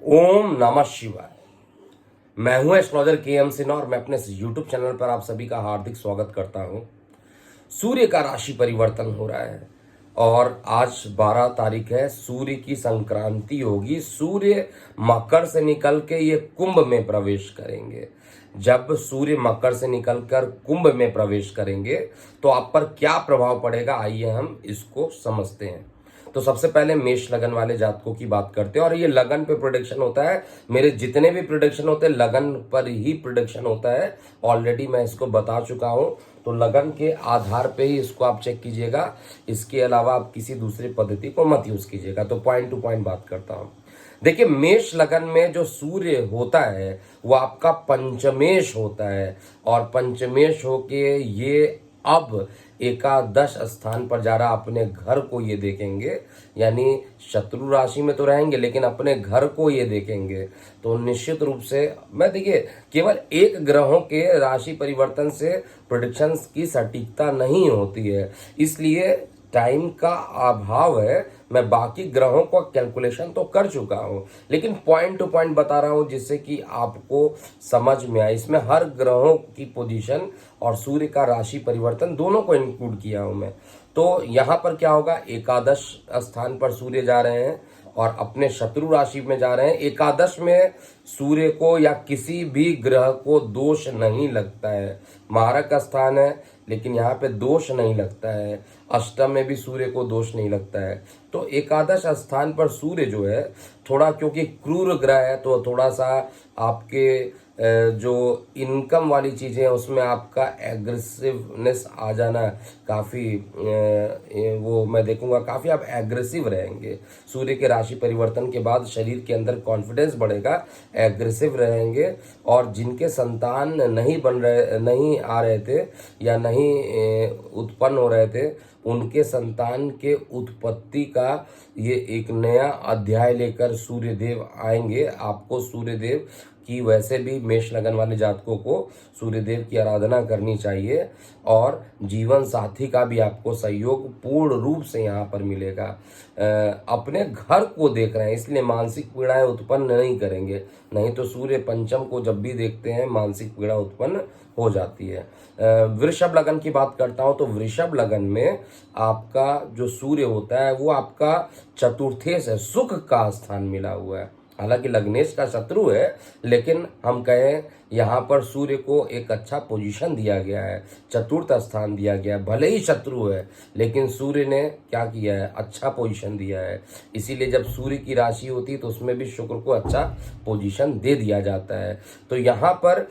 ओम नमः शिवाय। मैं हूं एस्ट्रोलॉजर के.एम. सिन्हा और मैं अपने यूट्यूब चैनल पर आप सभी का हार्दिक स्वागत करता हूं। सूर्य का राशि परिवर्तन हो रहा है और आज 12 तारीख है। सूर्य की संक्रांति होगी। सूर्य मकर से निकल के ये कुंभ में प्रवेश करेंगे। जब सूर्य मकर से निकलकर कुंभ में प्रवेश करेंगे तो आप पर क्या प्रभाव पड़ेगा, आइए हम इसको समझते हैं। तो सबसे पहले मेष लगन वाले जातकों की बात करते हैं और ये लगन पे प्रोडिक्शन होता है। मेरे जितने भी प्रोडिक्शन होते हैं लगन पर ही प्रोडिक्शन होता है। ऑलरेडी मैं इसको बता चुका हूं, तो लगन के आधार पे ही इसको आप चेक कीजिएगा। इसके अलावा आप किसी दूसरी पद्धति को मत यूज कीजिएगा। तो पॉइंट टू पॉइंट बात करता हूं। देखिए, मेष लगन में जो सूर्य होता है वो आपका पंचमेश होता है और पंचमेश होके ये अब एकादश स्थान पर जा रहा। अपने घर को ये देखेंगे, यानी शत्रु राशि में तो रहेंगे लेकिन अपने घर को ये देखेंगे। तो निश्चित रूप से मैं देखिए, केवल एक ग्रहों के राशि परिवर्तन से प्रेडिक्शंस की सटीकता नहीं होती है, इसलिए टाइम का अभाव है। मैं बाकी ग्रहों का कैलकुलेशन तो कर चुका हूं लेकिन पॉइंट टू पॉइंट बता रहा हूं जिससे कि आपको समझ में आए। इसमें हर ग्रहों की पोजीशन और सूर्य का राशि परिवर्तन दोनों को इंक्लूड किया हूं मैं। तो यहां पर क्या होगा, एकादश स्थान पर सूर्य जा रहे हैं और अपने शत्रु राशि में जा रहे हैं। एकादश में सूर्य को या किसी भी ग्रह को दोष नहीं लगता है। मारक स्थान है लेकिन यहाँ पे दोष नहीं लगता है। अष्टम में भी सूर्य को दोष नहीं लगता है। तो एकादश स्थान पर सूर्य जो है थोड़ा, क्योंकि क्रूर ग्रह है तो थोड़ा सा आपके जो इनकम वाली चीजें हैं उसमें आपका एग्रेसिवनेस आ जाना काफी, वो मैं देखूंगा काफी आप एग्रेसिव रहेंगे। सूर्य के राशि परिवर्तन के बाद शरीर के अंदर कॉन्फिडेंस बढ़ेगा, एग्रेसिव रहेंगे। और जिनके संतान नहीं आ रहे थे या नहीं उत्पन्न हो रहे थे, उनके संतान के उत्पत्ति का ये एक नया अध्याय लेकर सूर्यदेव आएंगे। आपको सूर्यदेव की, वैसे भी मेष लगन वाले जातकों को सूर्यदेव की आराधना करनी चाहिए और जीवन साथी का भी आपको सहयोग पूर्ण रूप से यहाँ पर मिलेगा। अपने घर को देख रहे हैं इसलिए मानसिक पीड़ाएं उत्पन्न नहीं करेंगे, नहीं तो सूर्य पंचम को जब भी देखते हैं मानसिक पीड़ा उत्पन्न हो जाती है। वृषभ लगन की बात करता हूं तो वृषभ लगन में आपका जो सूर्य होता है वो आपका चतुर्थेश है, सुख का स्थान मिला हुआ है। हालांकि लग्नेश का शत्रु है लेकिन हम कहें यहाँ पर सूर्य को एक अच्छा पोजीशन दिया गया है, चतुर्थ स्थान दिया गया है। भले ही शत्रु है लेकिन सूर्य ने क्या किया है, अच्छा पोजीशन दिया है। इसीलिए जब सूर्य की राशि होती है तो उसमें भी शुक्र को अच्छा पोजीशन दे दिया जाता है। तो यहाँ पर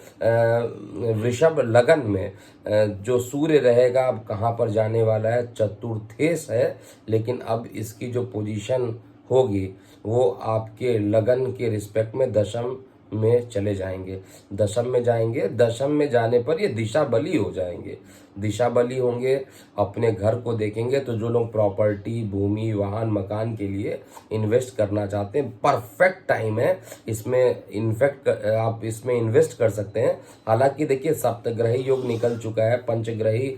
वृषभ लगन में जो सूर्य रहेगा अब कहाँ पर जाने वाला है, चतुर्थेश है, लेकिन अब इसकी जो पोजीशन होगी वो आपके लगन के रिस्पेक्ट में दशम में चले जाएंगे। दशम में जाएंगे, दशम में जाने पर ये दिशा बली हो जाएंगे। दिशा बली होंगे, अपने घर को देखेंगे। तो जो लोग प्रॉपर्टी, भूमि, वाहन, मकान के लिए इन्वेस्ट करना चाहते हैं, परफेक्ट टाइम है इसमें। इनफैक्ट आप इसमें इन्वेस्ट कर सकते हैं। हालांकि देखिए, सप्तग्रही योग निकल चुका है, पंचग्रही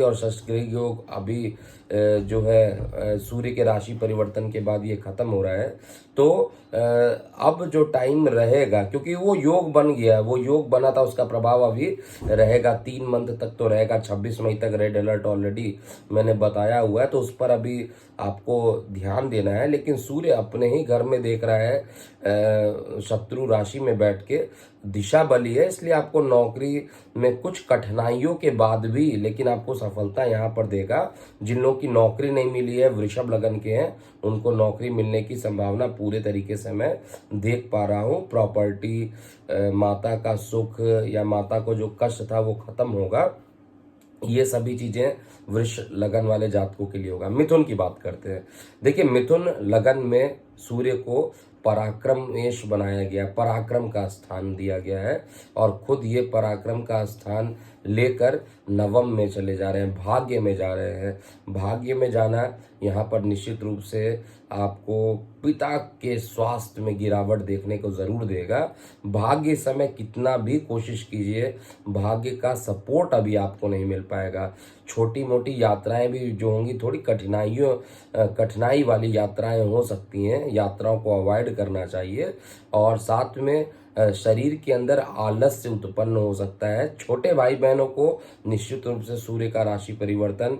और षष्ठग्रही योग अभी जो है सूर्य के राशि परिवर्तन के बाद ये खत्म हो रहा है। तो अब जो टाइम रहेगा, क्योंकि वो योग बन गया, वो योग बना था, उसका प्रभाव अभी रहेगा 3 मंथ तक तो रहेगा। 26 मई तक रेड अलर्ट ऑलरेडी मैंने बताया हुआ है, तो उस पर अभी आपको ध्यान देना है। लेकिन सूर्य अपने ही घर में देख रहा है, शत्रु राशि में बैठ के, दिशा बली है, इसलिए आपको नौकरी में कुछ कठिनाइयों के बाद भी लेकिन आपको सफलता यहाँ पर देगा। जिन लोगों की नौकरी नहीं मिली है, वृषभ लगन के हैं, उनको नौकरी मिलने की संभावना पूरे तरीके से मैं देख पा रहा हूँ। प्रॉपर्टी, माता का सुख या माता को जो कष्ट था वो खत्म होगा। ये सभी चीजें वृष लगन वाले जातकों के लिए होगा। मिथुन की बात करते हैं। देखिए, मिथुन लगन में सूर्य को पराक्रमेश बनाया गया, पराक्रम का स्थान दिया गया है और खुद ये पराक्रम का स्थान लेकर नवम में चले जा रहे हैं, भाग्य में जा रहे हैं। भाग्य में जाना यहाँ पर निश्चित रूप से आपको पिता के स्वास्थ्य में गिरावट देखने को जरूर देगा। भाग्य इस समय कितना भी कोशिश कीजिए, भाग्य का सपोर्ट अभी आपको नहीं मिल पाएगा। छोटी मोटी यात्राएं भी जो होंगी, थोड़ी कठिनाई वाली यात्राएं हो सकती हैं, यात्राओं को अवॉइड करना चाहिए। और साथ में शरीर के अंदर आलस्य उत्पन्न हो सकता है। छोटे भाई बहनों को निश्चित रूप से सूर्य का राशि परिवर्तन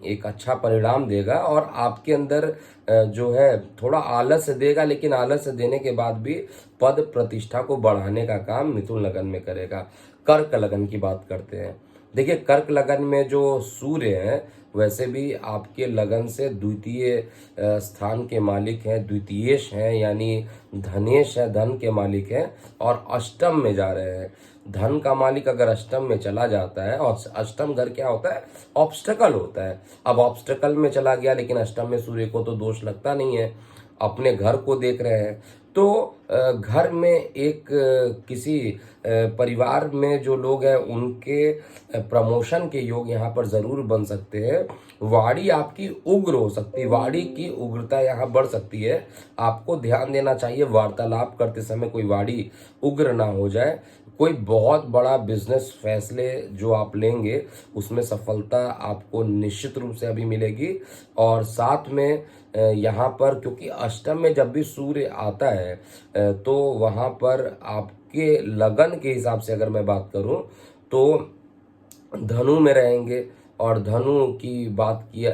एक अच्छा परिणाम देगा और आपके अंदर जो है थोड़ा आलस्य देगा, लेकिन आलस्य देने के बाद भी पद प्रतिष्ठा को बढ़ाने का काम मिथुन लगन में करेगा। कर्क लगन की बात करते हैं। देखिए, कर्क लगन में जो सूर्य है वैसे भी आपके लगन से द्वितीय स्थान के मालिक हैं, द्वितीयेश हैं, यानी धनेश है, धन के मालिक हैं और अष्टम में जा रहे हैं। धन का मालिक अगर अष्टम में चला जाता है, और अष्टम घर क्या होता है, ऑब्स्टेकल होता है। अब ऑब्स्टेकल में चला गया, लेकिन अष्टम में सूर्य को तो दोष लगता नहीं है, अपने घर को देख रहे हैं। तो घर में एक किसी परिवार में जो लोग हैं उनके प्रमोशन के योग यहाँ पर जरूर बन सकते हैं। वाणी आपकी उग्र हो सकती है, वाणी की उग्रता यहाँ बढ़ सकती है। आपको ध्यान देना चाहिए वार्तालाप करते समय कोई वाणी उग्र ना हो जाए। कोई बहुत बड़ा बिजनेस फैसले जो आप लेंगे उसमें सफलता आपको निश्चित रूप से अभी मिलेगी। और साथ में यहाँ पर क्योंकि अष्टम में जब भी सूर्य आता है तो वहाँ पर आपके लगन के हिसाब से अगर मैं बात करूँ तो धनु में रहेंगे, और धनु की बात किया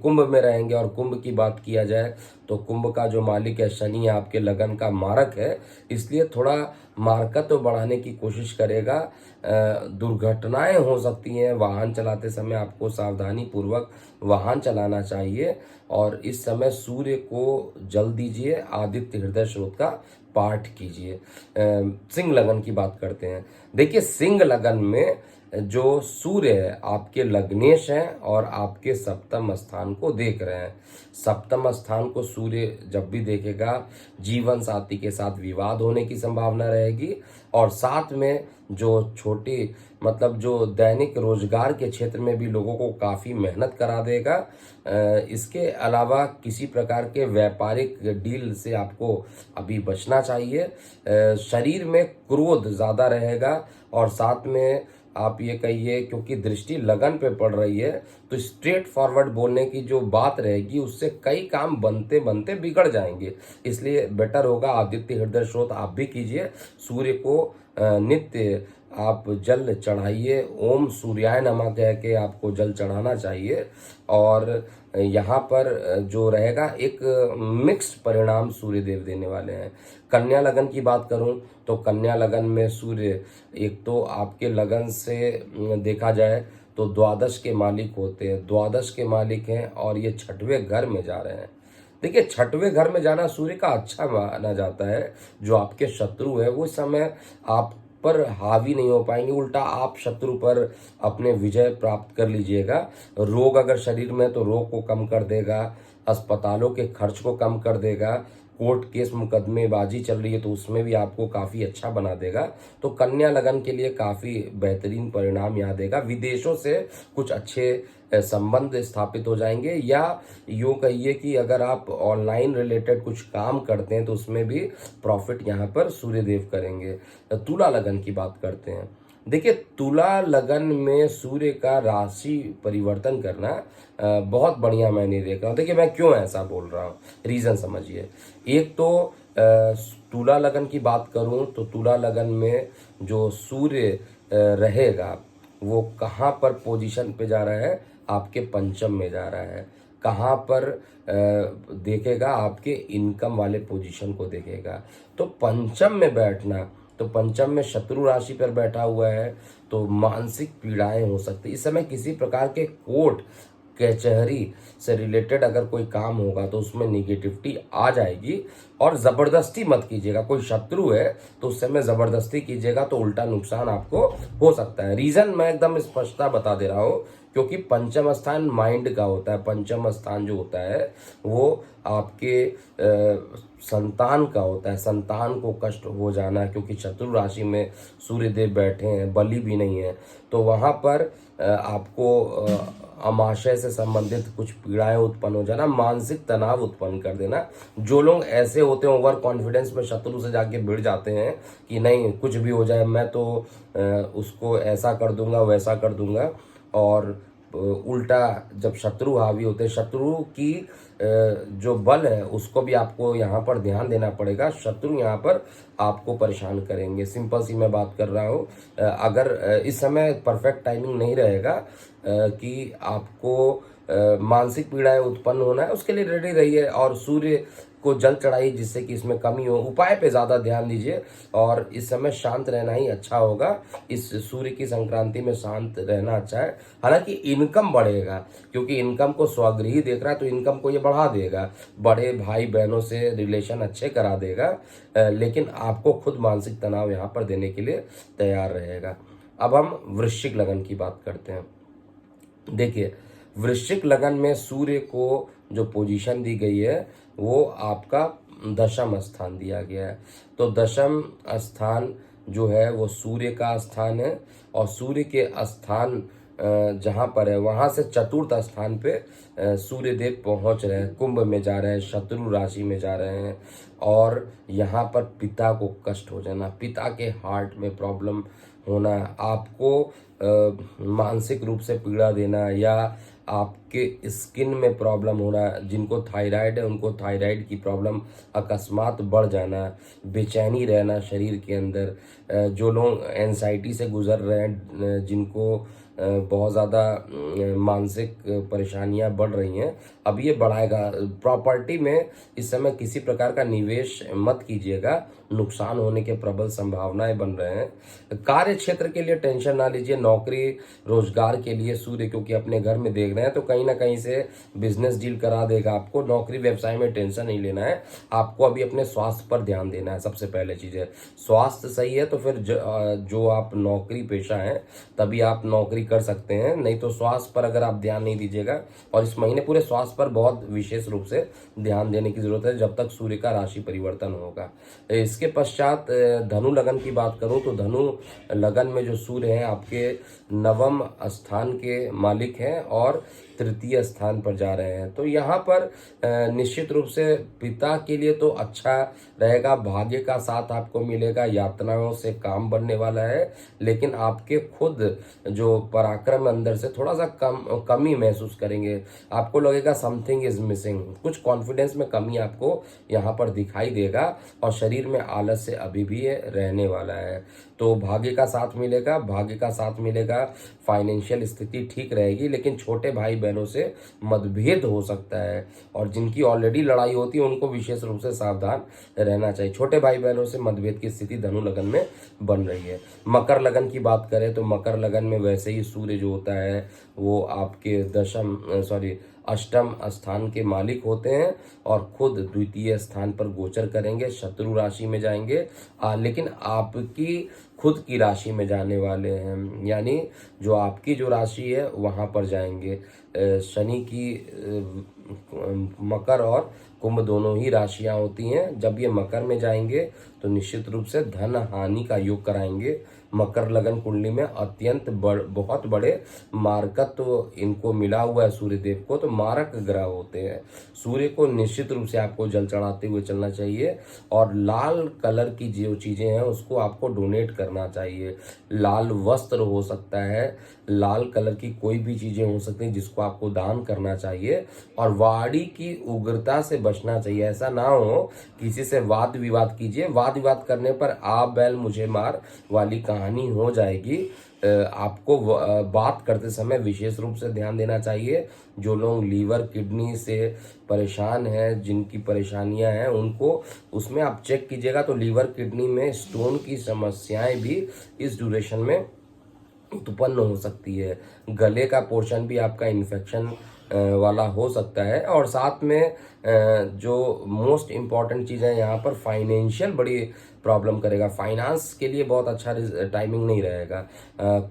कुंभ में रहेंगे, और कुंभ की बात किया जाए तो कुंभ का जो मालिक है शनि आपके लगन का मारक है, इसलिए थोड़ा मारकत्व बढ़ाने की कोशिश करेगा। दुर्घटनाएं हो सकती हैं, वाहन चलाते समय आपको सावधानी पूर्वक वाहन चलाना चाहिए। और इस समय सूर्य को जल दीजिए, आदित्य हृदय स्रोत का पाठ कीजिए। सिंह लगन की बात करते हैं। देखिए, सिंह लगन में जो सूर्य है आपके लग्नेश हैं और आपके सप्तम स्थान को देख रहे हैं। सप्तम स्थान को सूर्य जब भी देखेगा जीवन साथी के साथ विवाद होने की संभावना रहेगी, और साथ में जो छोटी मतलब जो दैनिक रोजगार के क्षेत्र में भी लोगों को काफ़ी मेहनत करा देगा। इसके अलावा किसी प्रकार के व्यापारिक डील से आपको अभी बचना चाहिए। शरीर में क्रोध ज़्यादा रहेगा, और साथ में आप ये कहिए क्योंकि दृष्टि लगन पे पड़ रही है तो स्ट्रेट फॉरवर्ड बोलने की जो बात रहेगी उससे कई काम बनते बनते बिगड़ जाएंगे। इसलिए बेटर होगा आदित्य हृदय स्रोत आप भी कीजिए। सूर्य को नित्य आप जल चढ़ाइए, ओम सूर्याय नमः कह के आपको जल चढ़ाना चाहिए। और यहाँ पर जो रहेगा एक मिक्स्ड परिणाम सूर्य देव देने वाले हैं। कन्या लगन की बात करूं तो कन्या लगन में सूर्य एक तो आपके लगन से देखा जाए तो द्वादश के मालिक होते हैं, द्वादश के मालिक हैं, और ये छठवें घर में जा रहे हैं। देखिए, छठवें घर में जाना सूर्य का अच्छा माना जाता है। जो आपके शत्रु है वो इस समय आप पर हावी नहीं हो पाएंगे, उल्टा आप शत्रु पर अपने विजय प्राप्त कर लीजिएगा। रोग अगर शरीर में तो रोग को कम कर देगा, अस्पतालों के खर्च को कम कर देगा, कोर्ट केस मुकदमेबाजी चल रही है तो उसमें भी आपको काफ़ी अच्छा बना देगा। तो कन्या लगन के लिए काफ़ी बेहतरीन परिणाम यहाँ देगा। विदेशों से कुछ अच्छे संबंध स्थापित हो जाएंगे, या यूँ कहिए कि अगर आप ऑनलाइन रिलेटेड कुछ काम करते हैं तो उसमें भी प्रॉफिट यहाँ पर सूर्यदेव करेंगे। तुला लगन की बात करते हैं। देखिए, तुला लगन में सूर्य का राशि परिवर्तन करना बहुत बढ़िया मैं नहीं देख रहा हूँ। देखिए, मैं क्यों ऐसा बोल रहा हूँ, रीज़न समझिए। एक तो तुला लगन की बात करूँ तो तुला लगन में जो सूर्य रहेगा वो कहाँ पर पोजीशन पे जा रहा है, आपके पंचम में जा रहा है। कहाँ पर देखेगा, आपके इनकम वाले पोजीशन को देखेगा। तो पंचम में बैठना, तो पंचम में शत्रु राशि पर बैठा हुआ है तो मानसिक पीड़ाएं हो सकती। इस समय किसी प्रकार के कोर्ट कचहरी से रिलेटेड अगर कोई काम होगा तो उसमें निगेटिविटी आ जाएगी। और ज़बरदस्ती मत कीजिएगा, कोई शत्रु है तो उस समय ज़बरदस्ती कीजिएगा तो उल्टा नुकसान आपको हो सकता है। रीज़न मैं एकदम स्पष्टता बता दे रहा हूँ, क्योंकि पंचम स्थान माइंड का होता है। पंचम स्थान जो होता है वो आपके संतान का होता है, संतान को कष्ट हो जाना, क्योंकि शत्रु राशि में सूर्यदेव बैठे हैं, बलि भी नहीं है, तो वहाँ पर आपको अमाशय से संबंधित कुछ पीड़ाएं उत्पन्न हो जाना, मानसिक तनाव उत्पन्न कर देना। जो लोग ऐसे होते हैं ओवर कॉन्फिडेंस में शत्रु से जाके भिड़ जाते हैं कि नहीं कुछ भी हो जाए मैं तो उसको ऐसा कर दूंगा वैसा कर दूंगा, और उल्टा जब शत्रु हावी होते हैं, शत्रु की जो बल है उसको भी आपको यहाँ पर ध्यान देना पड़ेगा। शत्रु यहाँ पर आपको परेशान करेंगे। सिंपल सी मैं बात कर रहा हूँ। अगर इस समय परफेक्ट टाइमिंग नहीं रहेगा कि आपको मानसिक पीड़ाएं उत्पन्न होना है, उसके लिए रेडी रहिए और सूर्य को जल चढ़ाइए जिससे कि इसमें कमी हो। उपाय पे ज़्यादा ध्यान दीजिए और इस समय शांत रहना ही अच्छा होगा। इस सूर्य की संक्रांति में शांत रहना अच्छा है। हालांकि इनकम बढ़ेगा, क्योंकि इनकम को स्वगृही देख रहा है तो इनकम को ये बढ़ा देगा, बड़े भाई बहनों से रिलेशन अच्छे करा देगा, लेकिन आपको खुद मानसिक तनाव यहाँ पर देने के लिए तैयार रहेगा। अब हम वृश्चिक लगन की बात करते हैं। देखिए, वृश्चिक लगन में सूर्य को जो पोजीशन दी गई है वो आपका दशम स्थान दिया गया है। तो दशम स्थान जो है वो सूर्य का स्थान है और सूर्य के स्थान जहाँ पर है वहाँ से चतुर्थ स्थान पे सूर्य देव पहुँच रहे हैं, कुंभ में जा रहे हैं, शत्रु राशि में जा रहे हैं। और यहाँ पर पिता को कष्ट हो जाना, पिता के हार्ट में प्रॉब्लम होना, आपको मानसिक रूप से पीड़ा देना या आपके स्किन में प्रॉब्लम होना, जिनको थायराइड है उनको थायराइड की प्रॉब्लम अकस्मात बढ़ जाना, बेचैनी रहना शरीर के अंदर, जो लोग एंजाइटी से गुजर रहे हैं, जिनको बहुत ज़्यादा मानसिक परेशानियां बढ़ रही हैं, अब ये बढ़ाएगा। प्रॉपर्टी में इस समय किसी प्रकार का निवेश मत कीजिएगा, नुकसान होने के प्रबल संभावनाएं बन रहे हैं। कार्य क्षेत्र के लिए टेंशन ना लीजिए। नौकरी रोजगार के लिए सूर्य क्योंकि अपने घर में देख रहे हैं तो कहीं ना कहीं से बिजनेस डील करा देगा आपको। नौकरी व्यवसाय में टेंशन नहीं लेना है, आपको अभी अपने स्वास्थ्य पर ध्यान देना है। सबसे पहले चीज़ है स्वास्थ्य सही है तो फिर जो आप नौकरी पेशा है तभी आप नौकरी कर सकते हैं, नहीं तो स्वास्थ्य पर अगर आप ध्यान नहीं दीजिएगा, और इस महीने पूरे स्वास्थ्य पर बहुत विशेष रूप से ध्यान देने की जरूरत है जब तक सूर्य का राशि परिवर्तन होगा। इसके पश्चात धनु लगन की बात करूं तो धनु लगन में जो सूर्य है आपके नवम स्थान के मालिक हैं और तृतीय स्थान पर जा रहे हैं। तो यहाँ पर निश्चित रूप से पिता के लिए तो अच्छा रहेगा, भाग्य का साथ आपको मिलेगा, यातनाओं से काम बनने वाला है, लेकिन आपके खुद जो पराक्रम अंदर से थोड़ा सा कमी महसूस करेंगे। आपको लगेगा समथिंग इज मिसिंग, कुछ कॉन्फिडेंस में कमी आपको यहाँ पर दिखाई देगा और शरीर में आलस्य अभी भी रहने वाला है। तो भाग्य का साथ मिलेगा, भाग्य का साथ मिलेगा, फाइनेंशियल स्थिति ठीक रहेगी, लेकिन छोटे भाई बहनों से मतभेद हो सकता है और जिनकी ऑलरेडी लड़ाई होती है उनको विशेष रूप से सावधान रहना चाहिए। छोटे भाई बहनों से मतभेद की स्थिति धनु लगन में बन रही है। मकर लगन की बात करें तो मकर लगन में वैसे ही सूर्य जो होता है वो आपके अष्टम स्थान के मालिक होते हैं और खुद द्वितीय स्थान पर गोचर करेंगे, शत्रु राशि में जाएंगे, लेकिन आपकी खुद की राशि में जाने वाले हैं, यानी जो आपकी जो राशि है वहां पर जाएंगे। शनि की मकर और कुंभ दोनों ही राशियां होती हैं। जब ये मकर में जाएंगे तो निश्चित रूप से धन हानि का योग कराएंगे। मकर लगन कुंडली में अत्यंत बहुत बड़े मारकत्व तो इनको मिला हुआ है सूर्य देव को, तो मारक ग्रह होते हैं। सूर्य को निश्चित रूप से आपको जल चढ़ाते हुए चलना चाहिए और लाल कलर की जो चीजें हैं उसको आपको डोनेट करना चाहिए। लाल वस्त्र हो सकता है, लाल कलर की कोई भी चीजें हो सकती हैं जिसको आपको दान करना चाहिए और वाणी की उग्रता से बचना चाहिए। ऐसा ना हो किसी से वाद विवाद कीजिए, वाद विवाद करने पर आप बैल मुझे मार वाली कहानी हो जाएगी। आपको बात करते समय विशेष रूप से ध्यान देना चाहिए। जो लोग लीवर किडनी से परेशान हैं, जिनकी परेशानियां हैं, उनको उसमें आप चेक कीजिएगा तो लीवर किडनी में स्टोन की समस्याएं भी इस ड्यूरेशन में उत्पन्न हो सकती है। गले का पोर्शन भी आपका इन्फेक्शन वाला हो सकता है और साथ में जो मोस्ट इम्पॉर्टेंट चीज़ है यहाँ पर फाइनेंशियल बड़ी प्रॉब्लम करेगा। फाइनेंस के लिए बहुत अच्छा टाइमिंग नहीं रहेगा।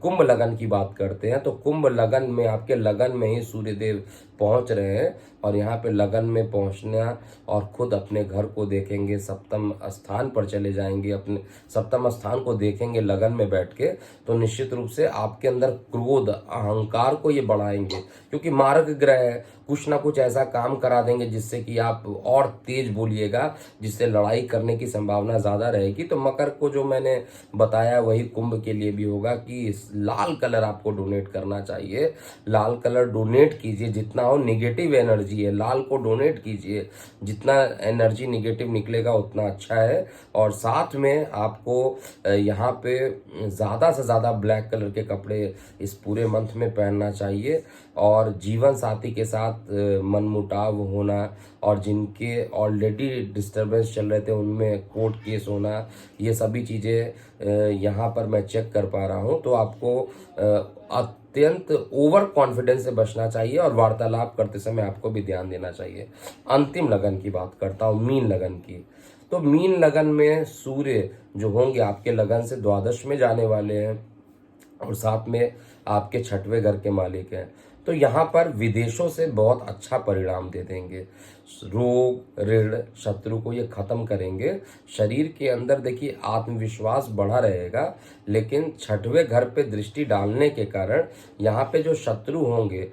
कुंभ लगन की बात करते हैं तो कुंभ लगन में आपके लगन में ही सूर्यदेव पहुंच रहे हैं और यहाँ पे लगन में पहुंचना और खुद अपने घर को देखेंगे, सप्तम स्थान पर चले जाएंगे, अपने सप्तम स्थान को देखेंगे लगन में बैठ के, तो निश्चित रूप से आपके अंदर क्रोध अहंकार को ये बढ़ाएंगे क्योंकि मार्ग ग्रह है कुछ ना कुछ ऐसा काम करा देंगे जिससे कि आप और तेज बोलिएगा, जिससे लड़ाई करने की संभावना ज़्यादा रहेगी। तो मकर को जो मैंने बताया वही कुंभ के लिए भी होगा कि लाल कलर आपको डोनेट करना चाहिए। लाल कलर डोनेट कीजिए, जितना हो नेगेटिव एनर्जी है लाल को डोनेट कीजिए, जितना एनर्जी नेगेटिव निकलेगा उतना अच्छा है। और साथ में आपको यहाँ पे ज़्यादा से ज़्यादा ब्लैक कलर के कपड़े इस पूरे मंथ में पहनना चाहिए। और जीवन साथी के साथ मनमुटाव होना और जिनके ऑलरेडी डिस्टर्बेंस चल रहे थे उनमें कोर्ट केस होना, ये सभी चीज़ें यहाँ पर मैं चेक कर पा रहा हूँ। तो आपको अत्यंत ओवर कॉन्फिडेंस से बचना चाहिए और वार्तालाप करते समय आपको भी ध्यान देना चाहिए। अंतिम लगन की बात करता हूँ, मीन लगन की। तो मीन लगन में सूर्य जो होंगे आपके लगन से द्वादश में जाने वाले हैं और साथ में आपके छठवें घर के मालिक हैं। तो यहाँ पर विदेशों से बहुत अच्छा परिणाम दे देंगे। रोग ऋण शत्रु को ये खत्म करेंगे। शरीर के अंदर देखिए आत्मविश्वास बढ़ा रहेगा, लेकिन छठवें घर पे दृष्टि डालने के कारण यहाँ पे जो शत्रु होंगे,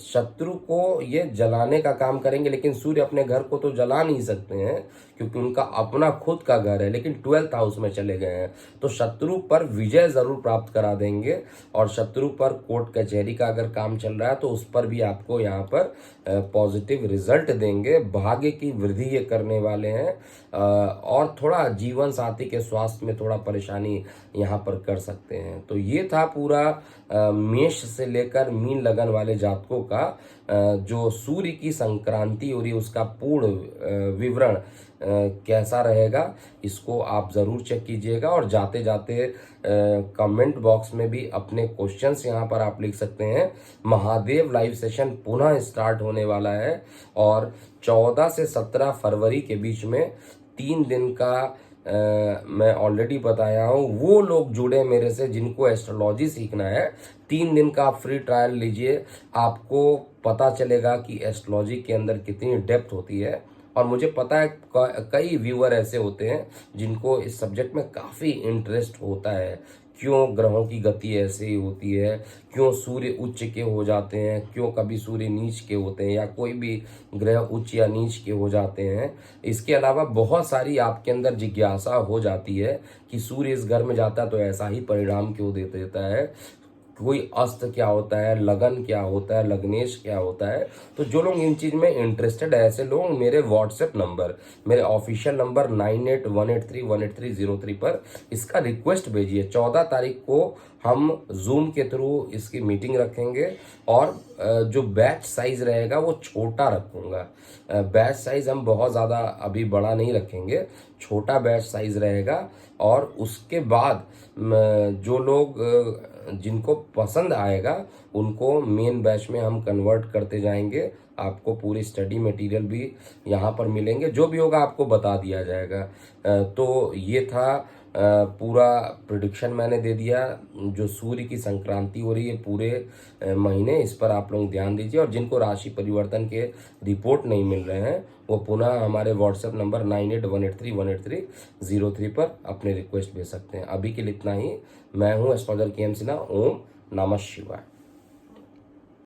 शत्रु को ये जलाने का काम करेंगे। लेकिन सूर्य अपने घर को तो जला नहीं सकते हैं क्योंकि उनका अपना खुद का घर है, लेकिन 12th हाउस में चले गए हैं। तो शत्रु पर विजय जरूर प्राप्त करा देंगे। और शत्रु पर कोर्ट कचहरी का अगर काम चल रहा है तो उस पर भी आपको यहाँ पर पॉजिटिव रिजल्ट देंगे। भाग्य की वृद्धि ये करने वाले हैं। और थोड़ा जीवन साथी के स्वास्थ्य में थोड़ा परेशानी यहाँ पर कर सकते हैं। तो ये था पूरा मेष से लेकर मीन लगन वाले जातकों का जो सूर्य की संक्रांति हो रही है उसका पूर्ण विवरण कैसा रहेगा, इसको आप ज़रूर चेक कीजिएगा। और जाते जाते कमेंट बॉक्स में भी अपने क्वेश्चंस यहाँ पर आप लिख सकते हैं। महादेव लाइव सेशन पुनः स्टार्ट होने वाला है और 14 से 17 फरवरी के बीच में 3 दिन का मैं ऑलरेडी बताया हूँ। वो लोग जुड़े मेरे से जिनको एस्ट्रोलॉजी सीखना है, 3 दिन का आप फ्री ट्रायल लीजिए। आपको पता चलेगा कि एस्ट्रोलॉजी के अंदर कितनी डेप्थ होती है। और मुझे पता है कई व्यूअर ऐसे होते हैं जिनको इस सब्जेक्ट में काफ़ी इंटरेस्ट होता है। क्यों ग्रहों की गति ऐसे ही होती है, क्यों सूर्य उच्च के हो जाते हैं, क्यों कभी सूर्य नीच के होते हैं, या कोई भी ग्रह उच्च या नीच के हो जाते हैं। इसके अलावा बहुत सारी आपके अंदर जिज्ञासा हो जाती है कि सूर्य इस घर में जाता है तो ऐसा ही परिणाम क्यों दे देता है, कोई अस्त क्या होता है, लगन क्या होता है, लग्नेश क्या होता है। तो जो लोग इन चीज़ में इंटरेस्टेड है ऐसे लोग मेरे व्हाट्सएप नंबर, मेरे ऑफिशियल नंबर 9818318303 पर इसका रिक्वेस्ट भेजिए। 14 तारीख को हम जूम के थ्रू इसकी मीटिंग रखेंगे और जो बैच साइज रहेगा वो छोटा रखूँगा। बैच साइज हम बहुत ज़्यादा अभी बड़ा नहीं रखेंगे, छोटा बैच साइज रहेगा। और उसके बाद जो लोग जिनको पसंद आएगा उनको मेन बैच में हम कन्वर्ट करते जाएंगे। आपको पूरी स्टडी मटेरियल भी यहाँ पर मिलेंगे, जो भी होगा आपको बता दिया जाएगा। तो ये था पूरा प्रिडिक्शन मैंने दे दिया। जो सूर्य की संक्रांति हो रही है पूरे महीने, इस पर आप लोग ध्यान दीजिए। और जिनको राशि परिवर्तन के रिपोर्ट नहीं मिल रहे हैं वो पुनः हमारे व्हाट्सएप नंबर 9818318303 पर अपने रिक्वेस्ट भेज सकते हैं। अभी के लिए इतना ही। मैं हूँ एस्ट्रोलॉजर KM सिन्हा। ओम नमः शिवाय।